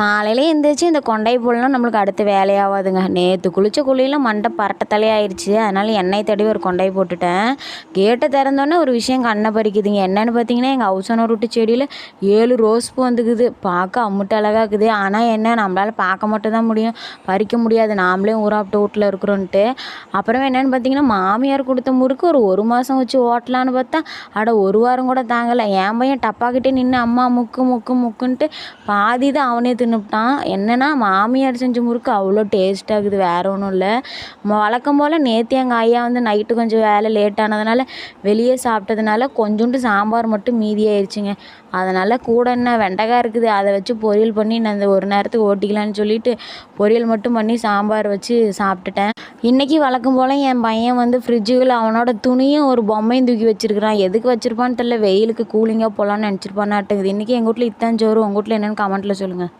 காலையில் எழுந்திரிச்சு இந்த கொண்டை போடலாம் நம்மளுக்கு அடுத்த வேலையாகாதுங்க. நேற்று குளித்த குளியில் மண்டை பரட்ட தலையாயிருச்சு. அதனால் எண்ணெய் தடவி ஒரு கொண்டை போட்டுட்டேன். கேட்டை திறந்தோன்னே ஒரு விஷயம் கண்ணை பறிக்குதுங்க. என்னென்னு பார்த்தீங்கன்னா, எங்கள் ஹவுஸ் ஓனர் வீட்டு செடியில் 7 ரோஸ் பூ வந்துக்குது. பார்க்க அம்முட்டு அழகாக இருக்குது. ஆனால் என்ன, நம்மளால் பார்க்க மட்டும் தான் முடியும், பறிக்க முடியாது, நாமளே ஊராப்ட்ட வீட்டில் இருக்கிறோன்ட்டு. அப்புறம் என்னென்னு பார்த்தீங்கன்னா, மாமியார் கொடுத்த முறுக்கு ஒரு மாதம் வச்சு ஓட்டலான்னு பார்த்தா, ஒரு வாரம் கூட தாங்கலை. என் பையன் டப்பாக்கிட்டே நின்று அம்மா முக்கு முக்கு முக்குன்ட்டு பாதி தான் அவனே தின்னுப்ட்டான். என்னென்னா, மாமியார் செஞ்ச முறுக்கு அவ்வளோ டேஸ்ட்டாக இருக்குது, வேறு ஒன்றும் இல்லை. வழக்கம் போல் நேற்று எங்கள் ஐயா வந்து நைட்டு கொஞ்சம் வேலை லேட்டானதுனால வெளியே சாப்பிட்டதுனால கொஞ்சோண்டு சாம்பார் மட்டும் மீதியாயிருச்சுங்க. அதனால் கூட என்ன வெண்டைக்காய் இருக்குது, அதை வச்சு பொரியல் பண்ணி நான் இந்த ஒரு நேரத்துக்கு ஓட்டிக்கலான்னு சொல்லிட்டு பொரியல் மட்டும் பண்ணி சாம்பார் வச்சு சாப்பிட்டுட்டேன். இன்றைக்கி வழக்கம் போல் என் பையன் வந்து ஃப்ரிட்ஜுக்குள்ளே அவனோட துணியும் ஒரு பொம்மையும் தூக்கி வச்சுருக்கிறான். எதுக்கு வச்சுருப்பான்னு தெரியல, வெயிலுக்கு கூலிங்காக போகலான்னு நினச்சிருப்பான்னாட்டுக்குது. இன்றைக்கி எங்கள் வீட்டில் இத்தான் சோறு. உங்கள் வீட்டில் என்னென்னு கமெண்ட்டில் சொல்லுங்கள்.